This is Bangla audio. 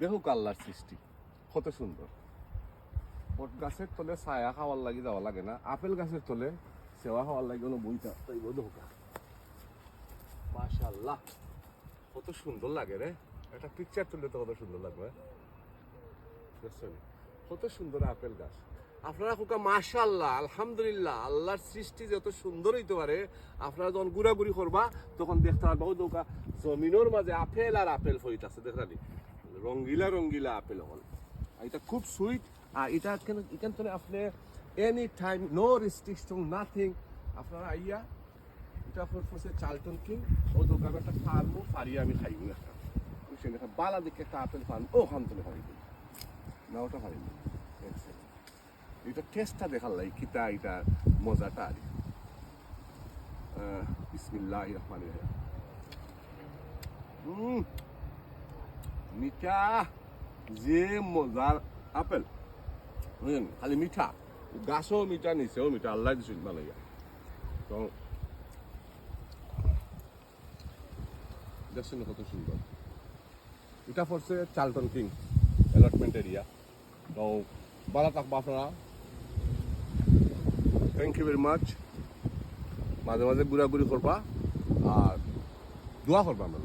দেখুক আল্লাহর সৃষ্টি কত সুন্দর। বট গাছের তলে ছায়া খাওয়ার লাগি যাওয়া লাগে না, আপেল গাছের তলে সেবা খাওয়ার লাগে কোনো বইটা তাইব দেখুকা। মাশাআল্লাহ কত সুন্দর লাগে রে, একটা পিকচার তুললে তো কত সুন্দর লাগবে। কত সুন্দর আপেল গাছ। আপনারা কোকা মাশাআল্লাহ আলহামদুলিল্লাহ, আল্লাহর সৃষ্টি যত সুন্দর হইতে পারে। আপনারা যখন ঘুরাঘুরি করবা তখন দেখতে পারবা নৌকা জমিনের মাঝে আপেল আর আপেল ফইতাছে, দেখলানি রঙ্গিলা রঙ্গিলা আপেল হল। এটা খুব সুইট। আর এটা এখান থেকে আপনি any time no restriction nothing, আপনারা আইয়া এটা আপনার পড়ছে চালটন কিং ও দোকানে একটা ফার্মও ফারিয়ে আমি খাইব একটা সেখানে বালা দেখে একটা আপেল ফার্ম ও খান তুলে ফারি দিই না, ওটা ফারি দিই। এটা টেস্টটা দেখার লাগে কিতা এটা মজাটা আর বিসমিল্লাহির রহমানির রহিম। মিঠা যে মজার আপেল, বুঝলেন, খালি মিঠা, গাছও মিঠা নিচেও মিঠা, আল্লাহ দিচ্ছেন ভালো। তো দেখছেন কত সুন্দর। এটা পড়ছে চালটন কিং অ্যালটমেন্ট এরিয়া। তো ভালো থাকবো আপনারা, থ্যাংক ইউ ভেরি মাচ। মাঝে মাঝে ঘুরাঘুরি করবা আর দোয়া করবা আমরা।